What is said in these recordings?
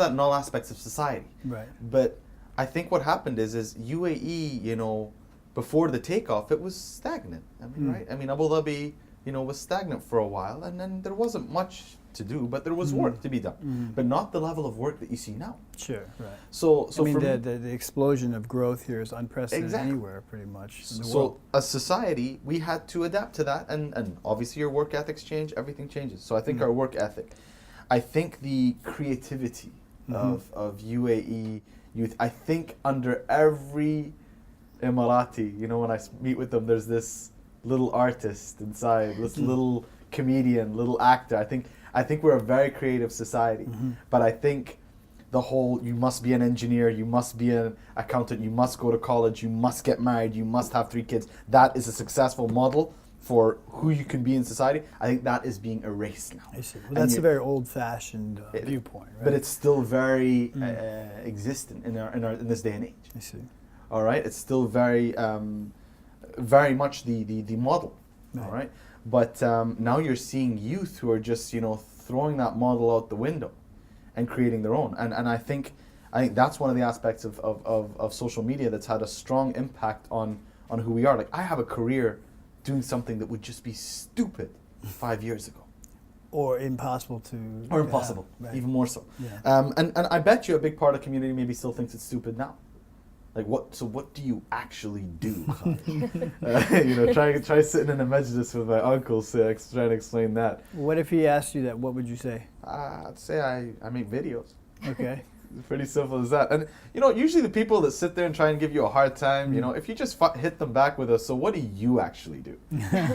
that in all aspects of society. Right. But I think what happened is UAE, you know, before the takeoff, it was stagnant. I mean, right? I mean, Abu Dhabi, you know, was stagnant for a while, and then there wasn't much to do, but there was work to be done, but not the level of work that you see now. Sure, right. So I mean, for the explosion of growth here is unprecedented Exactly. anywhere, pretty much, in the So world. as society, we had to adapt to that, and obviously your work ethics change, everything changes. So I think our work ethic, I think the creativity of UAE youth, I think under every Emirati, you know, when I meet with them, there's this little artist inside, this little comedian, little actor. I think we're a very creative society, but I think the whole, you must be an engineer, you must be an accountant, you must go to college, you must get married, you must have 3 kids. That is a successful model for who you can be in society. I think that is being erased now. I see. Well, that's a very old-fashioned viewpoint, right? But it's still very existent in this day and age. I see. All right, it's still very, very much the model. Right. All right, but now you're seeing youth who are just, you know, throwing that model out the window and creating their own. And I think that's one of the aspects of social media that's had a strong impact on who we are. Like, I have a career doing something that would just be stupid 5 years ago. Or impossible to... Or impossible, right. even more so. Yeah. And I bet you a big part of the community maybe still thinks it's stupid now. Like, what do you actually do? You know, try sitting in a majlis with my uncle trying to explain that. What if he asked you that? What would you say? I'd say I make videos. Okay. It's pretty simple as that. And, you know, usually the people that sit there and try and give you a hard time, you know, if you just hit them back with so what do you actually do?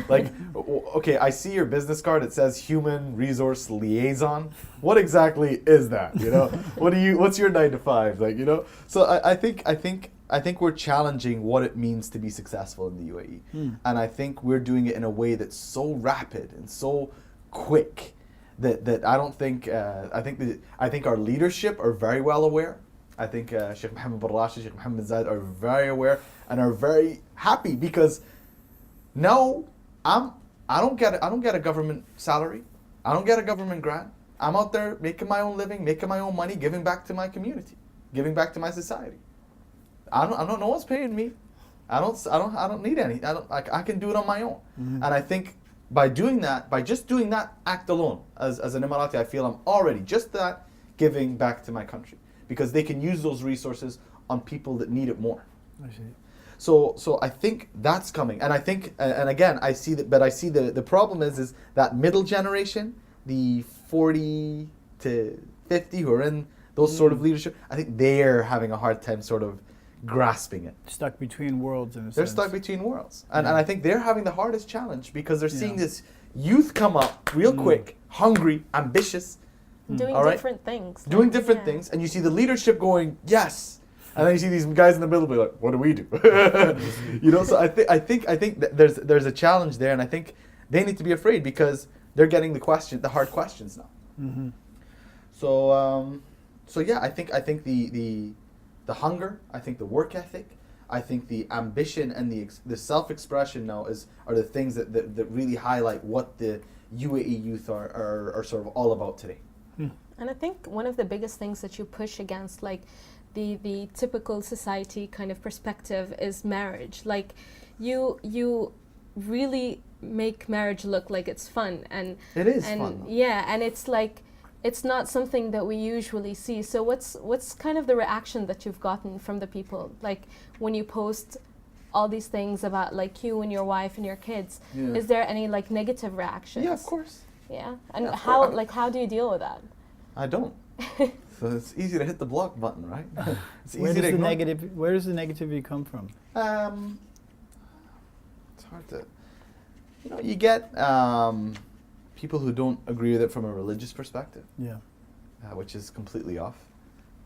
Like, okay, I see your business card. It says human resource liaison. What exactly is that? You know, what's your 9 to 5? Like, you know, so I think we're challenging what it means to be successful in the UAE. And I think we're doing it in a way that's so rapid and so quick that I don't think, I think our leadership are very well aware. I think Sheikh Mohammed bin Rashid, Sheikh Mohammed bin Zayed are very aware and are very happy, because now I don't get a government salary. I don't get a government grant. I'm out there making my own living, making my own money, giving back to my community, giving back to my society. I don't no one's paying me. I don't need any. I can do it on my own. And I think by just doing that act alone, as an Emirati, I feel I'm already just that giving back to my country, because they can use those resources on people that need it more. I see. So I think that's coming, and I think, and again, I see that, but I see the problem is that middle generation, the 40 to 50 who are in those sort of leadership, I think they're having a hard time sort of grasping it. Stuck between worlds in a sense. They're stuck between worlds. And I think they're having the hardest challenge, because they're seeing this youth come up real quick, hungry, ambitious. Doing different things. Doing different things. And you see the leadership going, yes. And then you see these guys in the middle be like, what do we do? You know, so I think that there's a challenge there, and I think they need to be afraid, because they're getting the hard questions now. So yeah, I think the hunger, I think the work ethic, I think the ambition and the self-expression now are the things that really highlight what the UAE youth are sort of all about today. And I think one of the biggest things that you push against, like the typical society kind of perspective, is marriage. Like, you really make marriage look like it's fun, and it is fun. Yeah, and it's like, it's not something that we usually see. So what's kind of the reaction that you've gotten from the people, like when you post all these things about like you and your wife and your kids? Is there any like negative reactions? Yeah, of course. Yeah, and how do you deal with that? I don't. So it's easy to hit the block button, right? It's Where easy does to where does the negativity come from? It's hard to, you know, you get people who don't agree with it from a religious perspective. Yeah. Which is completely off.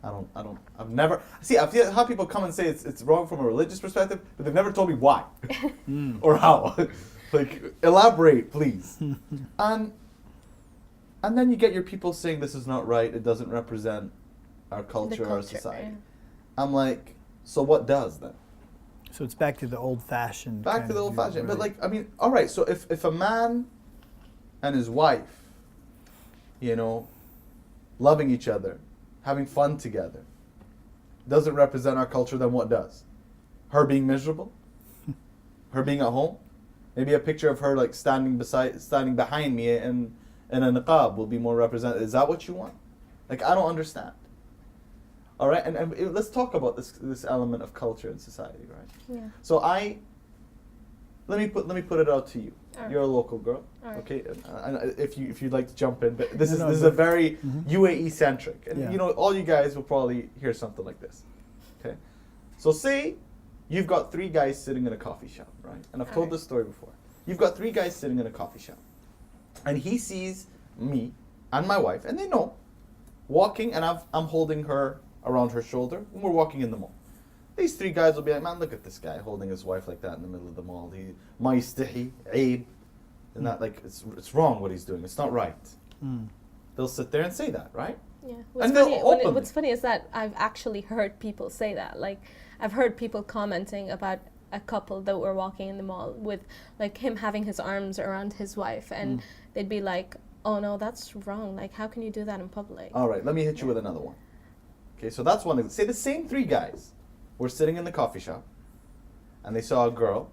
I've never had people come and say it's wrong from a religious perspective, but they've never told me why or how. Like, elaborate, please. And then you get your people saying this is not right, it doesn't represent our culture, our society. Yeah. I'm like, so what does then? So it's back to the old-fashioned. Back to the old-fashioned. But like, I mean, all right, so if a man and his wife, you know, loving each other, having fun together, doesn't represent our culture, then what does? Her being miserable? Her being at home? Maybe a picture of her like standing behind me in a niqab will be more representative. Is that what you want? Like, I don't understand. All right, and let's talk about this element of culture and society, right? Yeah. So let me put it out to you. Alright. You're a local girl, Alright. okay? And if you'd like to jump in, but this No, is but- a very UAE centric, and Yeah. you know all you guys will probably hear something like this, okay? So say you've got 3 guys sitting in a coffee shop, right? And I've told Alright. this story before. You've got 3 guys sitting in a coffee shop, and he sees me and my wife, and they know, walking, and I'm holding her around her shoulder, and we're walking in the mall. These 3 guys will be like, man, look at this guy holding his wife like that in the middle of the mall. He ma yastahi, aib. And that, like, it's wrong what he's doing. It's not right. They'll sit there and say that, right? Yeah. And they'll openly. What's funny is that I've actually heard people say that. Like, I've heard people commenting about a couple that were walking in the mall with, like, him having his arms around his wife, and they'd be like, oh no, that's wrong. Like, how can you do that in public? All right, let me hit you with another one. Okay, so that's one. Say the same 3 guys were sitting in the coffee shop, and they saw a girl,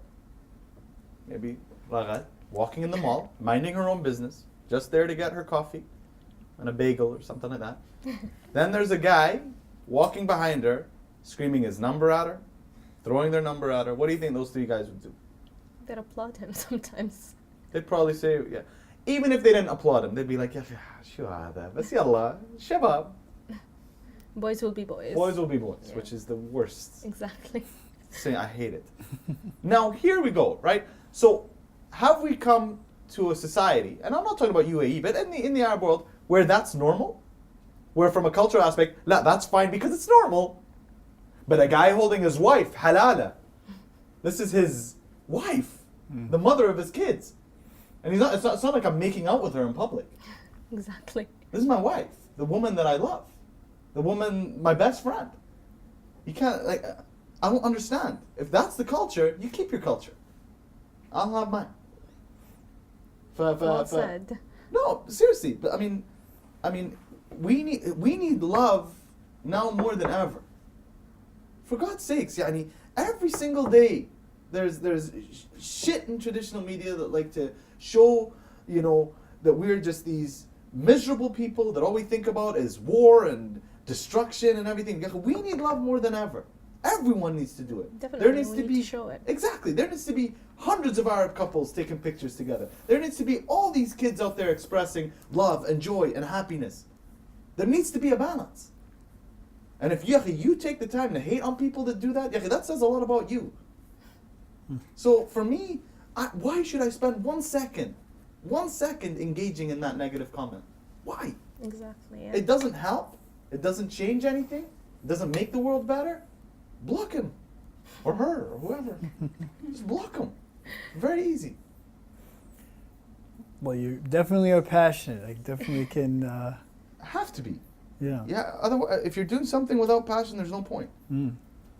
maybe Ragad, walking in the mall, minding her own business, just there to get her coffee and a bagel or something like that. Then there's a guy walking behind her, screaming his number at her, throwing their number at her. What do you think those 3 guys would do? They'd applaud him sometimes. They'd probably say, yeah. Even if they didn't applaud him, they'd be like, yeah, sure, bas yalla, shabab. Boys will be boys. Boys will be boys, Yeah. which is the worst. Exactly. Saying I hate it. Now here we go, right? So have we come to a society, and I'm not talking about UAE, but in the Arab world, where that's normal? Where from a cultural aspect, that's fine because it's normal. But a guy holding his wife, halala, this is his wife, the mother of his kids. And it's not like I'm making out with her in public. Exactly. This is my wife, the woman that I love, the woman, my best friend. You can't, like, I don't understand. If that's the culture, you keep your culture. I'll have mine. Well said. No, seriously. But I mean, we need love now more than ever. For God's sakes, yani, every single day there's shit in traditional media that like to show, you know, that we're just these miserable people that all we think about is war and destruction and everything. We need love more than ever. Everyone needs to do it. Definitely, There needs we to need be to show it. Exactly. There needs to be hundreds of Arab couples taking pictures together. There needs to be all these kids out there expressing love and joy and happiness. There needs to be a balance. And if you take the time to hate on people that do that, that says a lot about you. So for me, why should I spend 1 second engaging in that negative comment? Why? Exactly. Yeah. It doesn't help. It doesn't change anything. It doesn't make the world better. Block him, or her, or whoever. Just block him. Very easy. Well, you definitely are passionate. I definitely can, Have to be. yeah. Yeah. Otherwise, if you're doing something without passion, there's no point. Mm.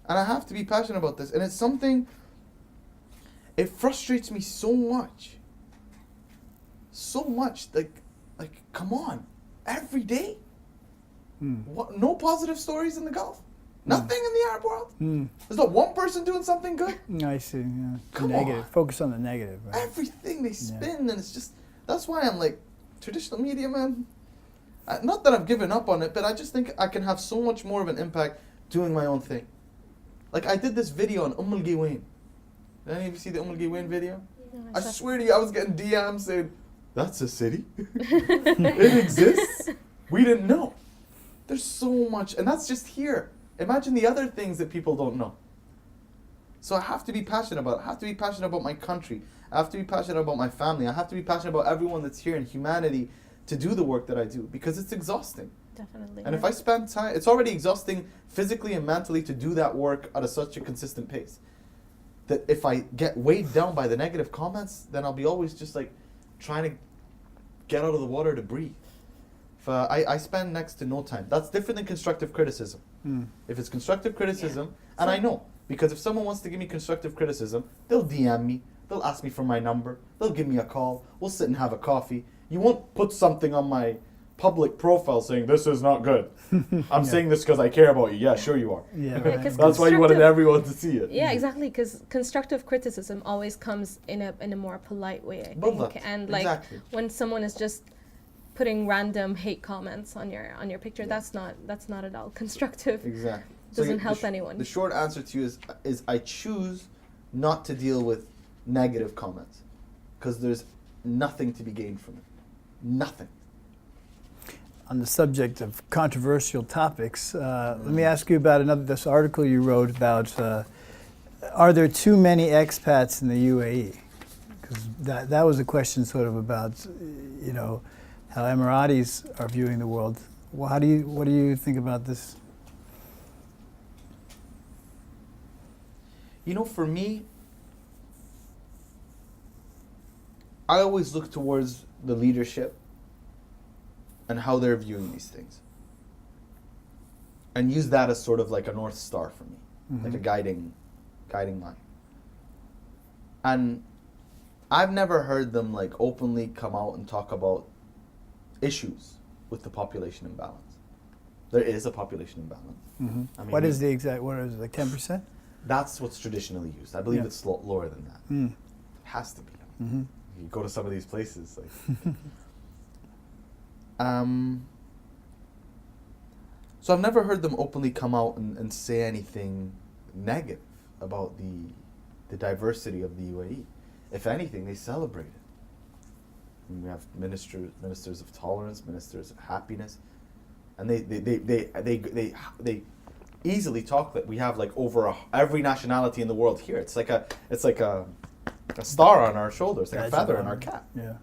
And I have to be passionate about this. And it's something. It frustrates me so much. So much. Like, come on, every day. What? No positive stories in the Gulf. Nothing in the Arab world. There's not one person doing something good. I see. Yeah. Come Negative. on. Focus on the negative. Right? Everything they spin, and it's just, that's why I'm like, traditional media, man. Not that I've given up on it, but I just think I can have so much more of an impact doing my own thing. Like, I did this video on Al Giwain. Did any of you see the Al Giwain video? No, I just- swear to you, I was getting DMs saying, that's a city? It exists? We didn't know. There's so much, and that's just here. Imagine the other things that people don't know. So I have to be passionate about it. I have to be passionate about my country. I have to be passionate about my family. I have to be passionate about everyone that's here in humanity to do the work that I do, because it's exhausting. Definitely. And if I spend time, it's already exhausting physically and mentally to do that work at such a consistent pace. That if I get weighed down by the negative comments, then I'll be always just like trying to get out of the water to breathe. I spend next to no time. That's different than constructive criticism. If it's constructive criticism, and I know, because if someone wants to give me constructive criticism, they'll DM me, they'll ask me for my number, they'll give me a call, we'll sit and have a coffee. You won't put something on my public profile saying this is not good. I'm saying this because I care about you. Yeah, sure you are. Yeah, Yeah, right. 'cause That's why you wanted everyone to see it. Yeah, exactly. Because constructive criticism always comes in a more polite way, I Bildat, think. And like exactly. when someone is just putting random hate comments on your picture, that's not at all constructive. Exactly. Doesn't help anyone. The short answer to you is I choose not to deal with negative comments because there's nothing to be gained from it. Nothing. On the subject of controversial topics, let me ask you about this article you wrote about, are there too many expats in the UAE? Because that was a question sort of about, you know, how Emiratis are viewing the world. Well, what do you think about this? You know, for me, I always look towards the leadership and how they're viewing these things. And use that as sort of like a North Star for me, like a guiding line. And I've never heard them like openly come out and talk about issues with the population imbalance. There is a population imbalance. I mean, What is the exact, what is it, like 10%? That's what's traditionally used. I believe Yeah. it's lower than that. It has to be. You go to some of these places, like. So I've never heard them openly come out and say anything negative about the diversity of the UAE. If anything, they celebrate it. And we have ministers of tolerance, ministers of happiness, and they easily talk that we have like over every nationality in the world here. It's like a star on our shoulders, like a feather in our cap. Yeah.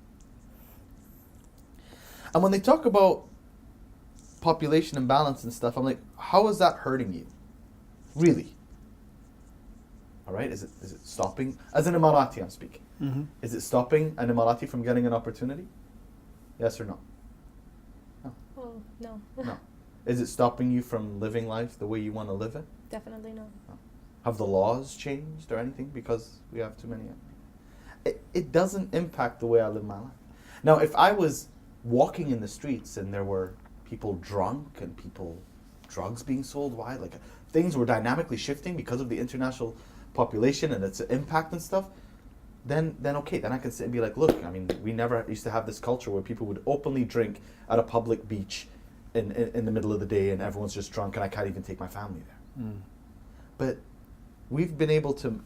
And when they talk about population imbalance and stuff, I'm like, how is that hurting you? Really? All right, is it stopping? As an Emirati, I'm speaking. Is it stopping an Emirati from getting an opportunity? Yes or no? Oh, no. No. Is it stopping you from living life the way you want to live it? Definitely no. No. Have the laws changed or anything because we have too many? It doesn't impact the way I live my life. Now, if I was walking in the streets and there were people drunk and drugs being sold, why? Like things were dynamically shifting because of the international population and its impact and stuff, then okay, then I can sit and be like, look, I mean, we never used to have this culture where people would openly drink at a public beach in the middle of the day and everyone's just drunk and I can't even take my family there. But we've been able to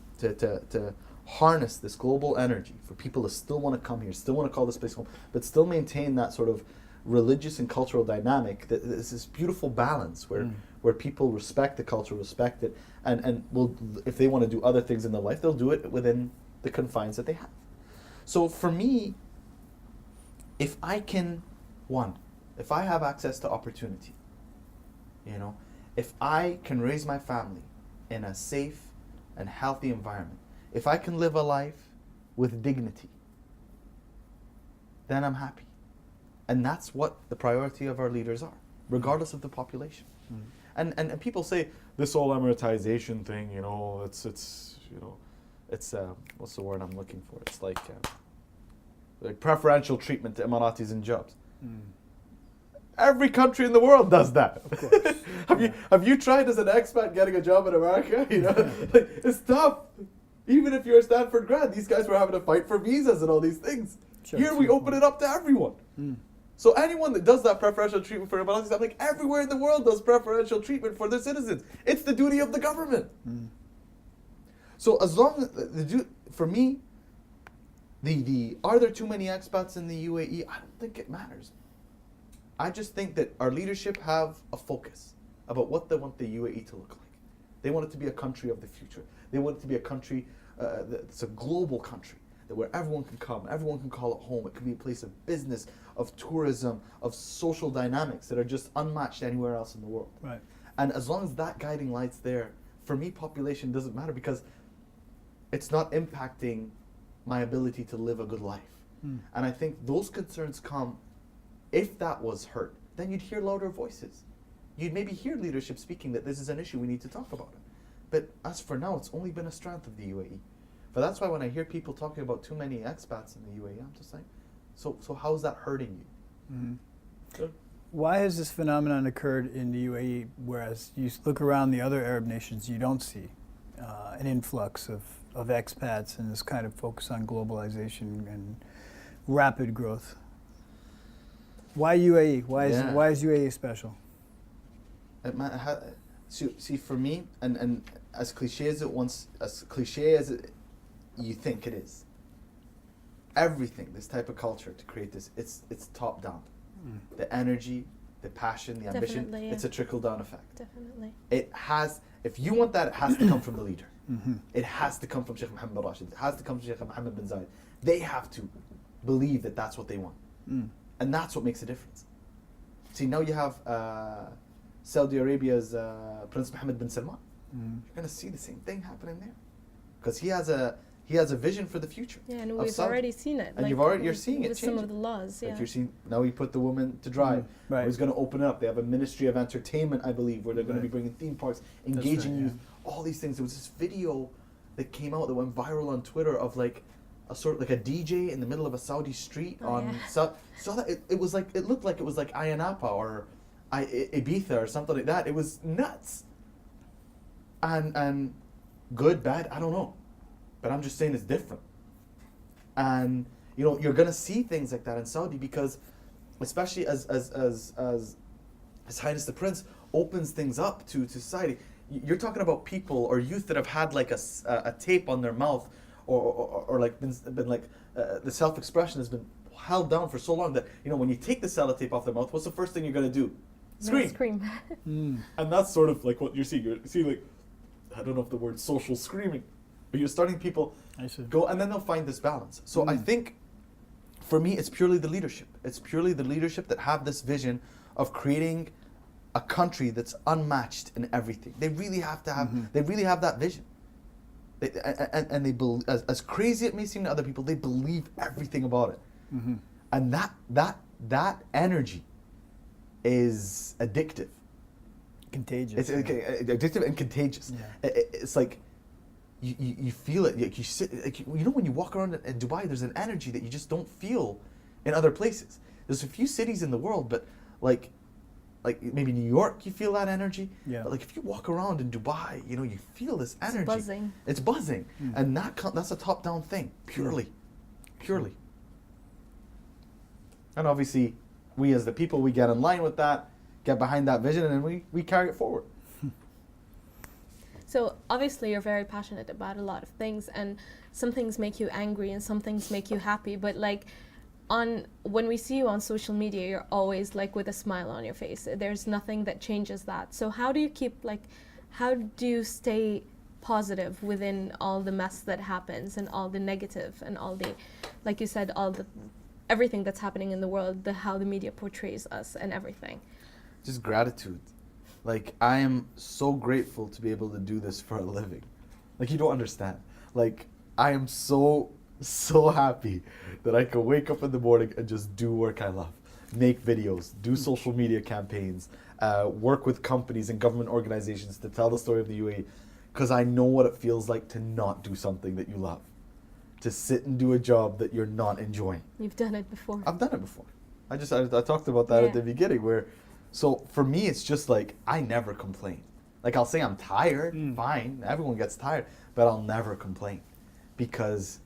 harness this global energy for people to still want to come here, still want to call this place home, but still maintain that sort of religious and cultural dynamic. That is this beautiful balance where people respect the culture, respect it, and will, if they want to do other things in their life, they'll do it within the confines that they have. So for me, if I have access to opportunity, you know, if I can raise my family in a safe and healthy environment, if I can live a life with dignity, then I'm happy. And that's what the priority of our leaders are, regardless of the population. And people say this whole Emiratization thing, you know, it's what's the word I'm looking for? It's like preferential treatment to Emiratis in jobs. Every country in the world does that. Of course. Have you tried as an expat getting a job in America? You know, it's tough. Even if you're a Stanford grad, these guys were having to fight for visas and all these things. Sure, Here we open it up to everyone. So anyone that does that preferential treatment for Emiratis, I'm like, everywhere in the world does preferential treatment for their citizens. It's the duty of the government. So as long as, for me, are there too many expats in the UAE? I don't think it matters. I just think that our leadership have a focus about what they want the UAE to look like. They want it to be a country of the future. They want it to be a country that's a global country, that where everyone can come, everyone can call it home. It can be a place of business, of tourism, of social dynamics that are just unmatched anywhere else in the world. Right. And as long as that guiding light's there, for me, population doesn't matter because it's not impacting my ability to live a good life. And I think those concerns come, if that was hurt, then you'd hear louder voices. You'd maybe hear leadership speaking that this is an issue, we need to talk about it. But as for now, it's only been a strength of the UAE. But that's why when I hear people talking about too many expats in the UAE, I'm just like, so how's that hurting you? Why has this phenomenon occurred in the UAE, whereas you look around the other Arab nations, you don't see an influx of expats and this kind of focus on globalization and rapid growth? Why UAE? Why is UAE special? See, for me, and as cliche as you think it is, everything, this type of culture to create this, it's top down. The energy, the passion, the ambition, Definitely, yeah. it's a trickle down effect. Definitely. It has, if you want that, it has to come from the leader. It has to come from Sheikh Mohammed bin Rashid. It has to come from Sheikh Mohammed bin Zayed. They have to believe that that's what they want. And that's what makes a difference. See, now you have Saudi Arabia's Prince Mohammed bin Salman. You're going to see the same thing happening there. Because he has a vision for the future. Yeah, and we've already seen it. And you're seeing it with changing. some of the laws. Yeah. Like you're seeing, now he put the woman to drive. Right. He's going to open it up. They have a Ministry of Entertainment, I believe, where they're going to be bringing theme parks, engaging youth, all these things. There was this video that came out that went viral on Twitter of like a sort of like a DJ in the middle of a Saudi street saw that it was like, it looked like it was like Ayia Napa or Ibiza or something like that. It was nuts. And good, bad, I don't know. But I'm just saying it's different. And you're gonna see things like that in Saudi because, especially as His Highness the Prince opens things up to society. You're talking about people or youth that have had like a tape on their mouth, or like been like the self-expression has been held down for so long that when you take the sellotape off their mouth, what's the first thing you're gonna do? Scream. Scream. And that's sort of like what you're seeing. You're seeing like, I don't know if the word social screaming, but you're starting people go, and then they'll find this balance. So I think, for me, it's purely the leadership. It's purely the leadership that have this vision of creating a country that's unmatched in everything. They really have to have. They really have that vision. And they believe, as crazy it may seem to other people, they believe everything about it. And that energy is addictive. Contagious. It's addictive and contagious. It's like you feel it. Like you sit. Like when you walk around in Dubai, there's an energy that you just don't feel in other places. There's a few cities in the world, but like maybe New York, you feel that energy. Yeah. But like if you walk around in Dubai, you feel this energy. It's buzzing. It's buzzing, and that's a top-down thing, purely. And obviously, we as the people, we get in line with that, get behind that vision, and then we carry it forward. So obviously you're very passionate about a lot of things, and some things make you angry and some things make you happy, but like when we see you on social media, you're always like with a smile on your face. There's nothing that changes that. So how do you stay positive within all the mess that happens and all the negative and all the, like you said, everything that's happening in the world, how the media portrays us and everything? Just gratitude. Like, I am so grateful to be able to do this for a living. Like, you don't understand. Like, I am so happy that I can wake up in the morning and just do work I love. Make videos, do social media campaigns, work with companies and government organizations to tell the story of the UAE. Because I know what it feels like to not do something that you love. To sit and do a job that you're not enjoying. You've done it before. I've done it before. I talked about that at the beginning where, so for me it's just like, I never complain. Like I'll say I'm tired, fine, everyone gets tired, but I'll never complain. Because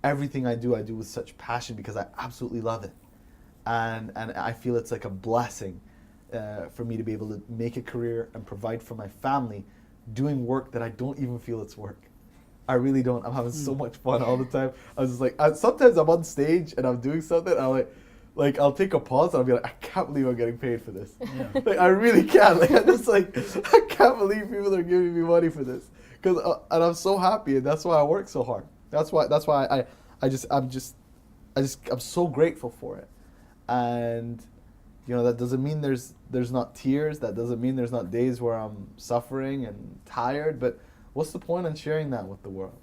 everything I do with such passion because I absolutely love it. And I feel it's like a blessing for me to be able to make a career and provide for my family doing work that I don't even feel it's work. I really don't. I'm having so much fun all the time. I was just like, sometimes I'm on stage and I'm doing something, and I'm like I'll take a pause and I'll be like, I can't believe I'm getting paid for this. Yeah. Like I really can't. Like I'm just like, I can't believe people are giving me money for this. And I'm so happy, and that's why I work so hard. That's why I'm so grateful for it. And that doesn't mean there's not tears. That doesn't mean there's not days where I'm suffering and tired. But what's the point in sharing that with the world?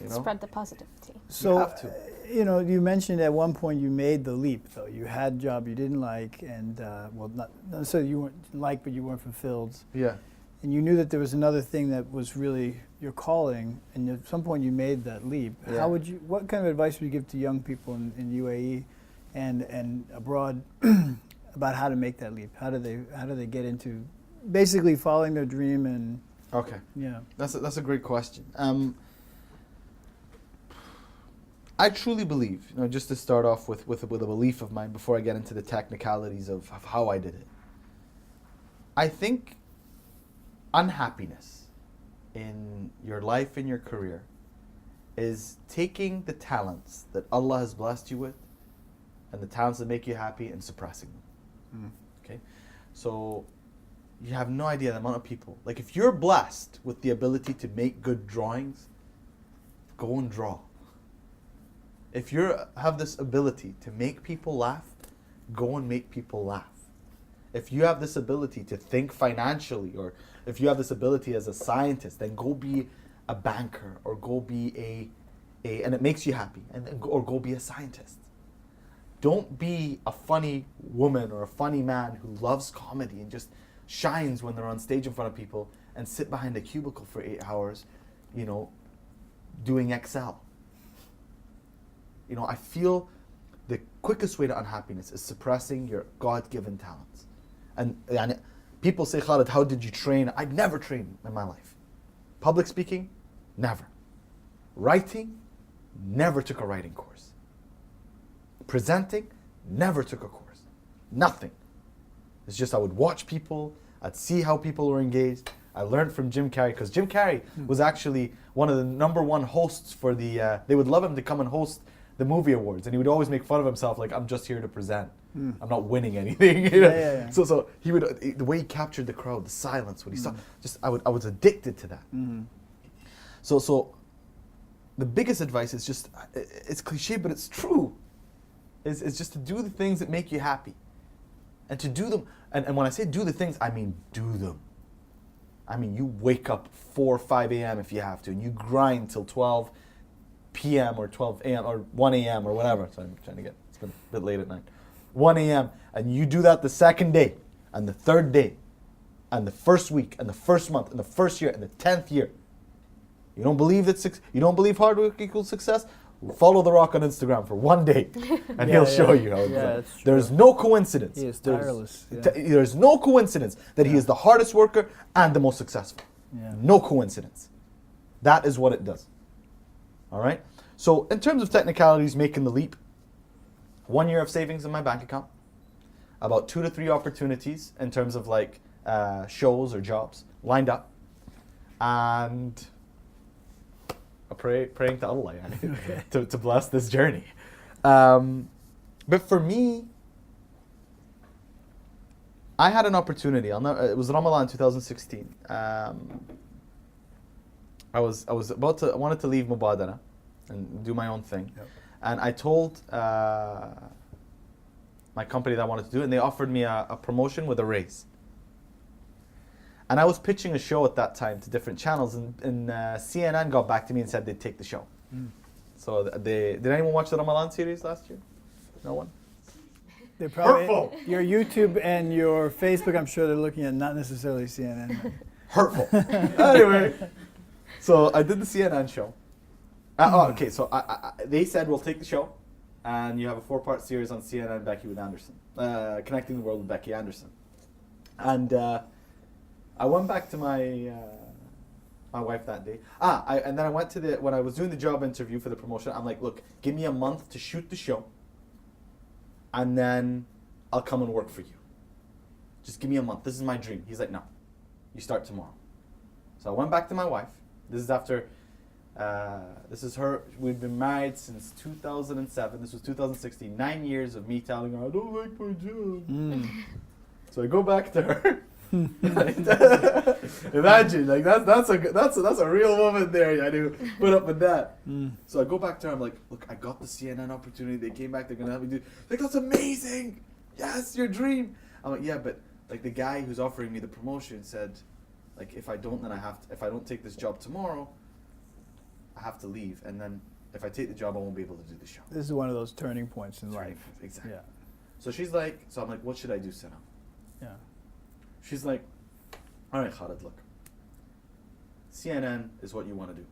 Spread the positivity. So, you have to. You mentioned at one point you made the leap, though. You had a job you didn't like, and not necessarily you weren't like, but you weren't fulfilled. Yeah. And you knew that there was another thing that was really your calling, and at some point you made that leap. Yeah. What kind of advice would you give to young people in UAE and abroad about how to make that leap. How do they get into basically following their dream and Okay. yeah. That's a great question. I truly believe, just to start off with a belief of mine before I get into the technicalities of how I did it. I think unhappiness in your life and your career is taking the talents that Allah has blessed you with and the talents that make you happy and suppressing them. Okay? So you have no idea the amount of people. Like if you're blessed with the ability to make good drawings, go and draw. If you have this ability to make people laugh, go and make people laugh. If you have this ability to think financially, or if you have this ability as a scientist, then go be a banker, or go be and it makes you happy, or go be a scientist. Don't be a funny woman or a funny man who loves comedy and just shines when they're on stage in front of people and sit behind a cubicle for 8 hours, doing Excel. I feel the quickest way to unhappiness is suppressing your God-given talents. And people say, Khalid, how did you train? I'd never trained in my life. Public speaking, never. Writing, never took a writing course. Presenting, never took a course. Nothing. It's just I would watch people, I'd see how people were engaged. I learned from Jim Carrey, because Jim Carrey was actually one of the #1 hosts for they would love him to come and host the movie awards, and he would always make fun of himself, like, I'm just here to present. I'm not winning anything. Yeah. So he would, the way he captured the crowd, the silence, what he saw, I was addicted to that. So the biggest advice is just, it's cliche, but it's true. It's just to do the things that make you happy. And to do them, and when I say do the things, I mean do them. I mean, you wake up 4 or 5 a.m. if you have to, and you grind till 12 p.m. or 12 a.m. or 1 a.m. or whatever. So I'm trying to it's been a bit late at night. 1 a.m. and you do that the second day, and the third day, and the first week, and the first month, and the first year, and the 10th year. You don't believe hard work equals success? Follow The Rock on Instagram for 1 day, and he'll show you how it's done. There's no coincidence. He is tireless. There's no coincidence that he is the hardest worker and the most successful. No coincidence. That is what it does. All right? So in terms of technicalities, making the leap, 1 year of savings in my bank account, about 2 to 3 opportunities in terms of like shows or jobs lined up, and praying to Allah to bless this journey. But for me, I had an opportunity. It was Ramadan 2016. I wanted to leave Mubadara and do my own thing. And I told my company that I wanted to do it, and they offered me a promotion with a raise. And I was pitching a show at that time to different channels, and CNN got back to me and said they'd take the show. So did anyone watch the Ramadan series last year? No one? They're probably, Hurtful. Your YouTube and your Facebook, I'm sure they're looking at, not necessarily CNN. Hurtful. Anyway, so I did the CNN show. Okay, so they said we'll take the show, and you have a 4-part series on CNN Becky with Anderson, Connecting the World with Becky Anderson. And I went back to my wife that day. And then I went to when I was doing the job interview for the promotion, I'm like, look, give me a month to shoot the show, and then I'll come and work for you. Just give me a month. This is my dream. He's like, no, you start tomorrow. So I went back to my wife. This is after, this is her, we'd been married since 2007. This was 2016, 9 years of me telling her, I don't like my job. So I go back to her. Imagine, like that's a real woman there. I do put up with that. So I go back to her. I'm like, look, I got the CNN opportunity. They came back. They're gonna help me do. Like, that's amazing. Yes, your dream. I'm like, yeah, but like the guy who's offering me the promotion said, like, if I don't, then I have to. If I don't take this job tomorrow, I have to leave. And then if I take the job, I won't be able to do the show. This is one of those turning points in life. Exactly. Yeah. So she's like, so I'm like, what should I do, Sana? Yeah. She's like, all right, Khalid, look. CNN is what you want to do.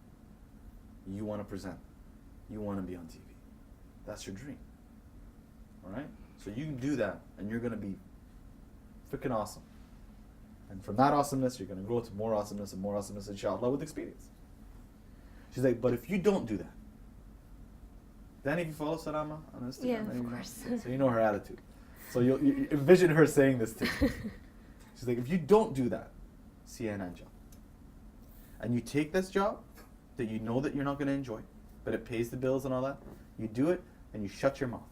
You want to present. You want to be on TV. That's your dream. All right? So you can do that, and you're going to be freaking awesome. And from that awesomeness, you're going to grow to more awesomeness, inshallah, with experience. She's like, but if you don't do that, then if you follow Salama on Instagram, Yeah, then of you know. course. So you know her attitude. So you envision her saying this to you. She's like, if you don't do that, CNN job, and you take this job that you know that you're not going to enjoy, but it pays the bills and all that, you do it and you shut your mouth.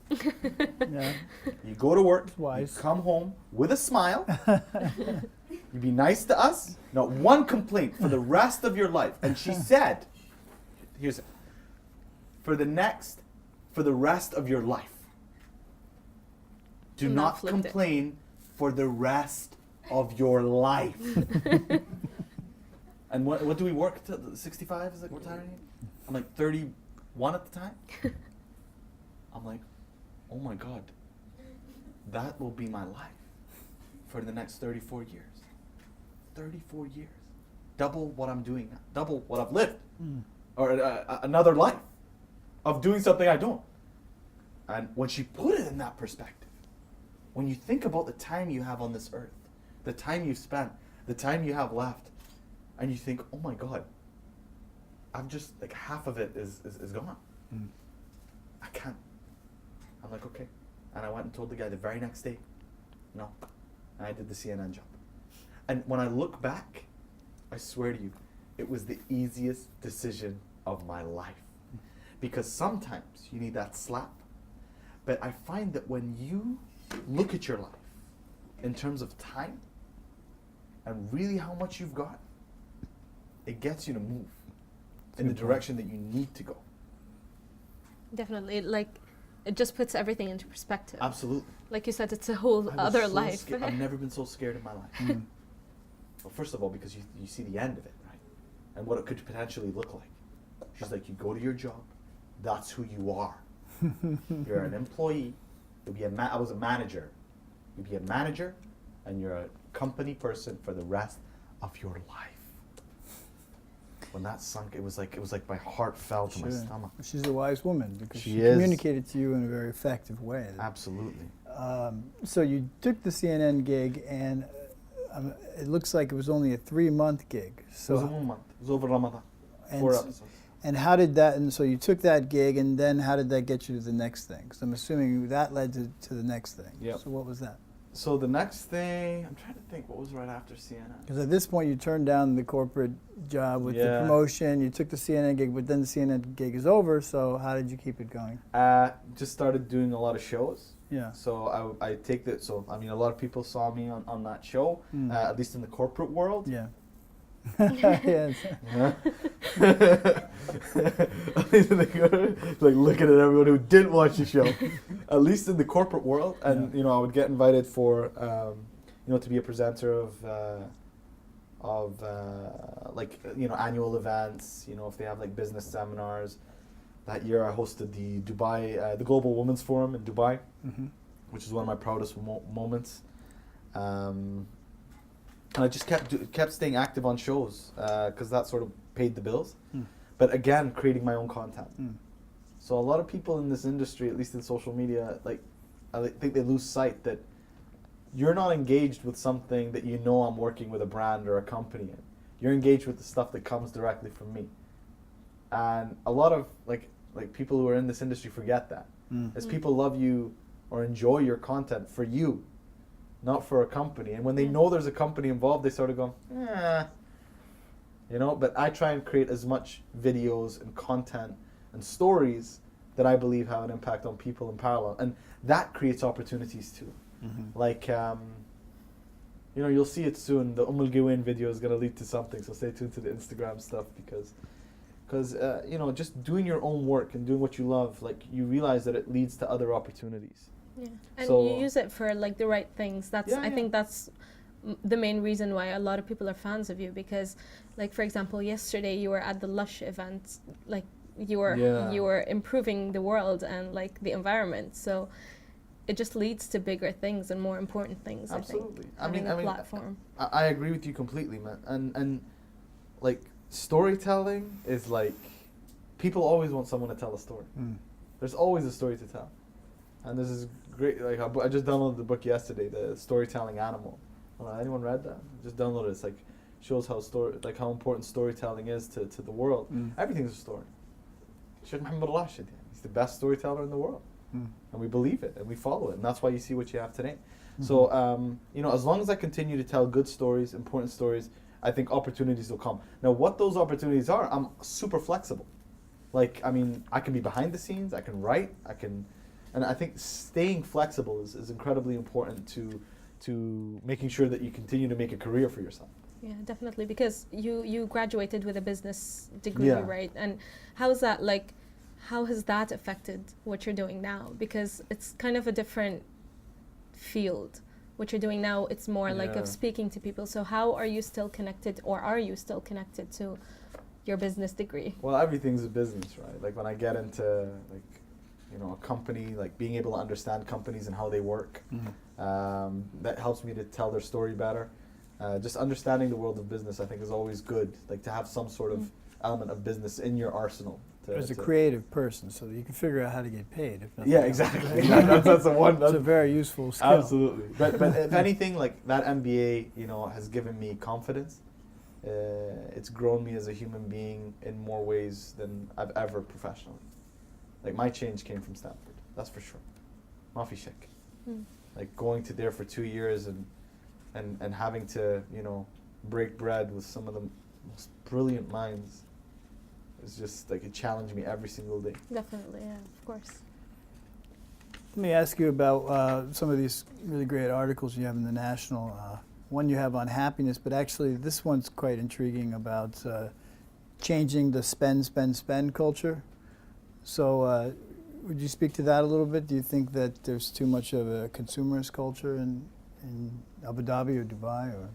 Yeah. You go to work, Wise. you come home with a smile, you be nice to us, not one complaint for the rest of your life. And she said, here's it, for the rest of your life. Do And not that flipped it. complain for the rest of your life. And what do we work till 65? Is like retiring? I'm like 31 at the time. I'm like, oh my God, that will be my life for the next 34 years. 34 years. Double what I'm doing now. Double what I've lived. Or another life of doing something I don't. And when she put it in that perspective, when you think about the time you have on this earth, the time you've spent, the time you have left, and you think, oh my God, I've just, like, half of it is gone. I can't. I'm like, okay. And I went and told the guy the very next day, no. And I did the CNN job. And when I look back, I swear to you, it was the easiest decision of my life. Because sometimes you need that slap. But I find that when you look at your life in terms of time and really how much you've got, it gets you to move in the direction that you need to go. Definitely, it just puts everything into perspective. Absolutely. Like you said, it's a whole I was other so life. I've never been so scared in my life. Well, first of all, because you see the end of it, right? And what it could potentially look like. She's like, you go to your job, that's who you are. You're an employee. You'll be I was a manager. You'll be a manager, and you're a company person for the rest of your life. When that sunk, it was like my heart fell to my stomach. She's a wise woman because She she is. communicated to you in a very effective way. Absolutely. So you took the CNN gig, and it looks like it was only a 3-month gig. So It was a 1 month. It was over Ramadan. And 4 s- episodes. And how did that? And so you took that gig, and then how did that get you to the next thing? Because I'm assuming that led to the next thing. Yep. So what was that? So the next thing, I'm trying to think, what was right after CNN? Because at this point you turned down the corporate job with the Yeah. promotion. You took the CNN gig, but then the CNN gig is over. So how did you keep it going? Just started doing a lot of shows. Yeah. So I take that. So I mean, a lot of people saw me on that show, at least in the corporate world. Yeah. Yes. Yeah. Like looking at everyone who didn't watch the show, at least in the corporate world, and Yeah. I would get invited for to be a presenter of like annual events. If they have like business seminars. That year I hosted the Dubai the Global Women's Forum in Dubai, which is one of my proudest moments. And I just kept staying active on shows because that sort of paid the bills. But again, creating my own content. So a lot of people in this industry, at least in social media, I think they lose sight that you're not engaged with something that I'm working with a brand or a company in. You're engaged with the stuff that comes directly from me. And a lot of like people who are in this industry forget that. As people love you or enjoy your content for you, not for a company. And when they know there's a company involved, they sort of go, but I try and create as much videos and content and stories that I believe have an impact on people in parallel. And that creates opportunities too. Like, you'll see it soon. The Al Gawin video is going to lead to something. So stay tuned to the Instagram stuff because just doing your own work and doing what you love, you realize that it leads to other opportunities. Yeah, and So- you use it for the right things. I think that's the main reason why a lot of people are fans of you, because for example, yesterday you were at the Lush event, you were improving the world and the environment. So it just leads to bigger things and more important things. Absolutely. I think having a platform. I agree with you completely, man. And storytelling is people always want someone to tell a story. There's always a story to tell. And this is great. Like I just downloaded the book yesterday, The Storytelling Animal. Anyone read that? Just download it. It's like shows how how important storytelling is to the world. Everything's a story. Sheikh Muhammad Rashid, he's the best storyteller in the world, and we believe it and we follow it, and that's why you see what you have today. So as long as I continue to tell good stories, important stories, I think opportunities will come. Now, what those opportunities are, I'm super flexible. Like, I mean, I can be behind the scenes, I can write, and I think staying flexible is incredibly important to making sure that you continue to make a career for yourself. Yeah, definitely, because you graduated with a business degree, right? And how has that affected what you're doing now? Because it's kind of a different field. What you're doing now, it's more like of speaking to people. So how are you still connected, or are you still connected to your business degree? Well, everything's a business, right? Like when I get into a company, like being able to understand companies and how they work, that helps me to tell their story better. Just understanding the world of business, I think, is always good. Like to have some sort of element of business in your arsenal. As a creative person, so that you can figure out how to get paid. If yeah, exactly. That's the one. That's a very useful skill. Absolutely. But if anything, like that MBA, has given me confidence. It's grown me as a human being in more ways than I've ever professionally. Like my change came from Stanford, that's for sure. Mafi shak. Like going to there for 2 years and having to, break bread with some of the most brilliant minds. It's just like it challenged me every single day. Definitely, yeah, of course. Let me ask you about some of these really great articles you have in the National. One you have on happiness, but actually this one's quite intriguing about changing the spend culture. So would you speak to that a little bit? Do you think that there's too much of a consumerist culture in Abu Dhabi or Dubai? Or?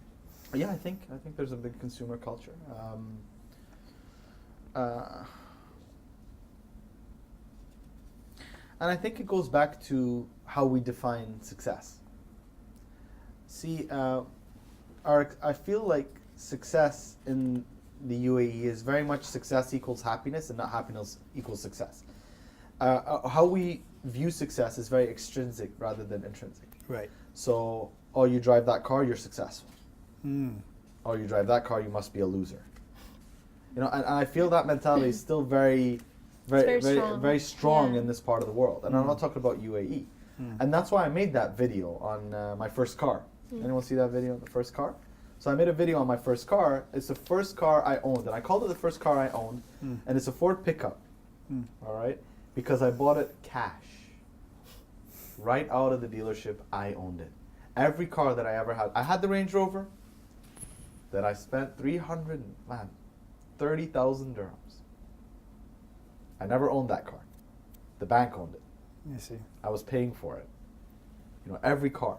Yeah, I think there's a big consumer culture. And I think it goes back to how we define success. See, I feel like success in the UAE is very much success equals happiness and not happiness equals success. How we view success is very extrinsic rather than intrinsic. Right. So, you drive that car, you're successful. You drive that car, you must be a loser. And I feel that mentality is still very strong in this part of the world. And I'm not talking about UAE. And that's why I made that video on my first car. Anyone see that video on the first car? So I made a video on my first car. It's the first car I owned. And I called it the first car I owned. And it's a Ford pickup. All right? Because I bought it cash. Right out of the dealership, I owned it. Every car that I ever had. I had the Range Rover that I spent 30,000 dirhams. I never owned that car. The bank owned it. You see. I was paying for it. Every car.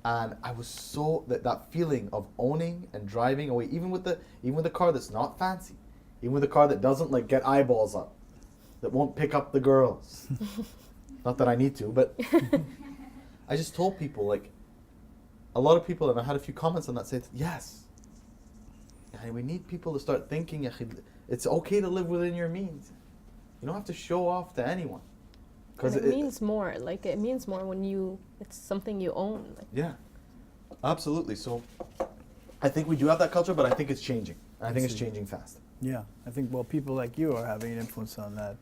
And I was so that feeling of owning and driving away, even with the car that's not fancy, even with the car that doesn't like get eyeballs up, that won't pick up the girls. Not that I need to, but I just told people, like, a lot of people, and I had a few comments on that, said, yes, we need people to start thinking, it's okay to live within your means. You don't have to show off to anyone. Because it means more. Like, it means more when it's something you own. Like. Yeah, absolutely. So I think we do have that culture, but I think it's changing. I think it's changing fast. Yeah, I think, people like you are having an influence on that.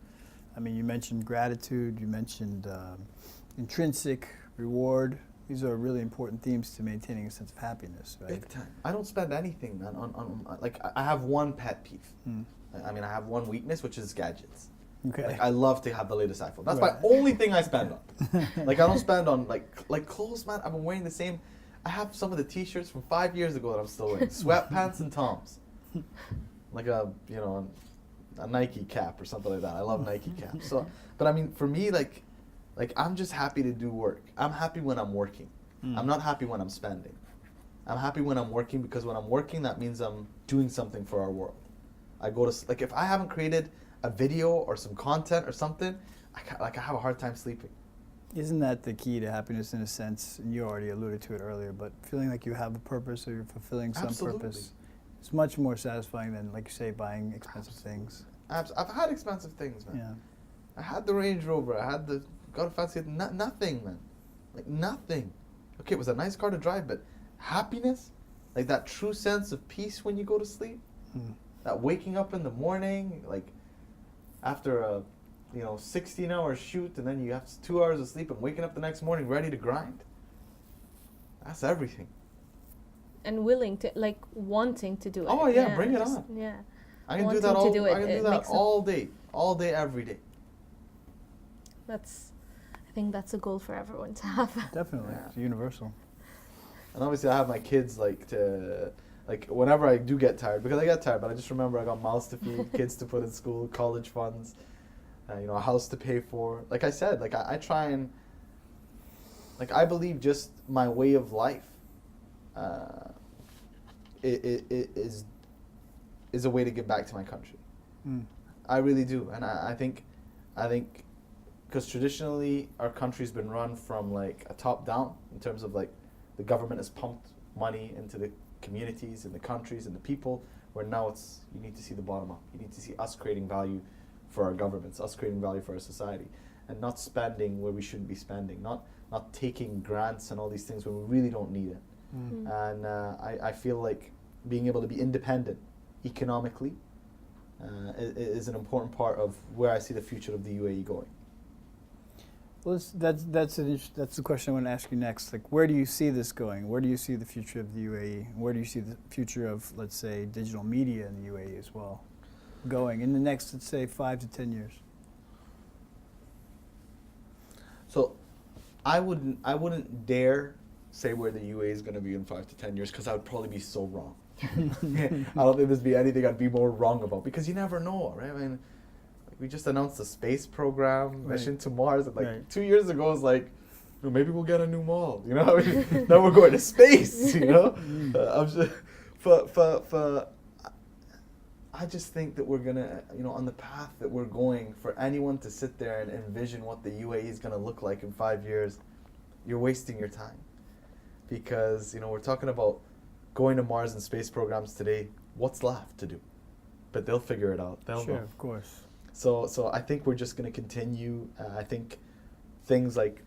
I mean, you mentioned gratitude, you mentioned intrinsic reward. These are really important themes to maintaining a sense of happiness, right? Big time. I don't spend anything, man, on like, I have one pet peeve. I mean, I have one weakness, which is gadgets. Okay. Like, I love to have the latest iPhone. That's my only thing I spend on. Like, I don't spend on, like clothes, man. I've been wearing the same. I have some of the T-shirts from 5 years ago that I'm still wearing. Sweatpants and Toms. Like a Nike cap or something like that. I love Nike caps. So, but I mean, for me, like I'm just happy to do work. I'm happy when I'm working. I'm not happy when I'm spending. I'm happy when I'm working, because when I'm working, that means I'm doing something for our world. I go to, like, if I haven't created a video or some content or something, I have a hard time sleeping. Isn't that the key to happiness in a sense? And you already alluded to it earlier, but feeling like you have a purpose or you're fulfilling some purpose. It's much more satisfying than, like you say, buying expensive things. I've had expensive things, man. Yeah. I had the Range Rover. I had the got a fancy, nothing, man. Like nothing. Okay, it was a nice car to drive, but happiness, like that true sense of peace when you go to sleep, that waking up in the morning, like after a 16-hour shoot, and then you have 2 hours of sleep and waking up the next morning ready to grind. That's everything. And willing to, like, wanting to do it. Oh yeah, bring it on. Yeah. I can Wanting do that to do it, I can it do that makes all day, every day. I think that's a goal for everyone to have. Definitely, Yeah. it's universal. And obviously I have my kids whenever I do get tired, because I get tired, but I just remember I got mouths to feed, kids to put in school, college funds, a house to pay for. Like I said, like I try and, like I believe just my way of life is a way to give back to my country. I really do. And I think because traditionally our country's been run from like a top down, in terms of like the government has pumped money into the communities and the countries and the people, where now you need to see the bottom up. You need to see us creating value for our governments, us creating value for our society, and not spending where we shouldn't be spending, not taking grants and all these things when we really don't need it. And I feel like being able to be independent economically is an important part of where I see the future of the UAE going. Well, that's the question I want to ask you next. Like, where do you see this going? Where do you see the future of the UAE? Where do you see the future of, let's say, digital media in the UAE as well, going in the next, let's say, 5 to 10 years? So, I wouldn't dare say where the UAE is going to be in 5 to 10 years, because I would probably be so wrong. I don't think there'd be anything I'd be more wrong about, because you never know, right? I mean, we just announced the space program, mission to Mars, and 2 years ago, it was like, maybe we'll get a new mall, I mean, now we're going to space, I'm just, I just think that we're gonna, on the path that we're going, for anyone to sit there and envision what the UAE is gonna look like in 5 years, you're wasting your time. Because, we're talking about going to Mars and space programs today. What's left to do? But they'll figure it out. They'll know. Of course. So I think we're just going to continue. I think things like,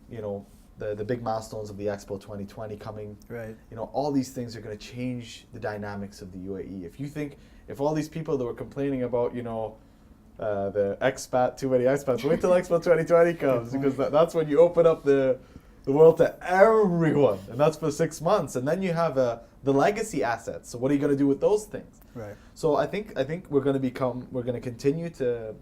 the big milestones of the Expo 2020 coming, right? All these things are going to change the dynamics of the UAE. If all these people that were complaining about, the too many expats, wait till Expo 2020 comes, because that's when you open up the world to everyone, and that's for 6 months. And then you have the legacy assets. So what are you going to do with those things? Right. So I think we're going to continue to,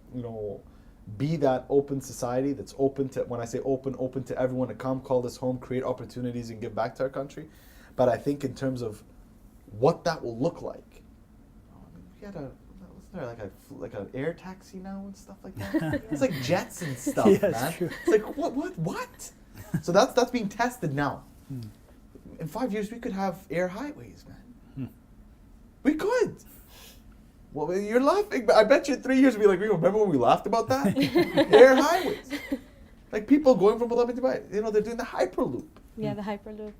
be that open society that's open to, when I say open to everyone to come, call this home, create opportunities, and give back to our country. But I think in terms of what that will look like, we had wasn't there like an air taxi now and stuff like that? It's like jets and stuff, yeah, man. True. It's like what? So that's being tested now. In 5 years, we could have air highways, man. We could. Well, you're laughing, but I bet you in 3 years we'll be like, remember when we laughed about that? Air highways. Like people going from Abu Dhabi to Dubai, they're doing the Hyperloop. Yeah, the Hyperloop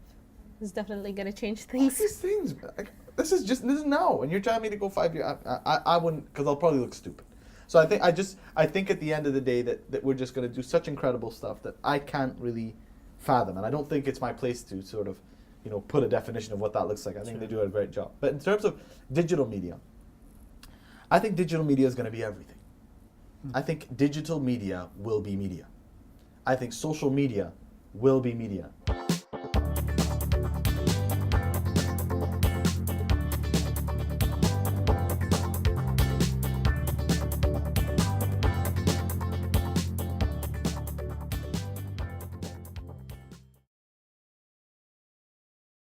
is definitely going to change All things. these things, like, this is now, and you're telling me to go 5 years. I wouldn't, because I'll probably look stupid. So I think at the end of the day that we're just going to do such incredible stuff that I can't really fathom, and I don't think it's my place to sort of, put a definition of what that looks like. I think they do a great job. But in terms of digital media, I think digital media is going to be everything. I think digital media will be media. I think social media will be media.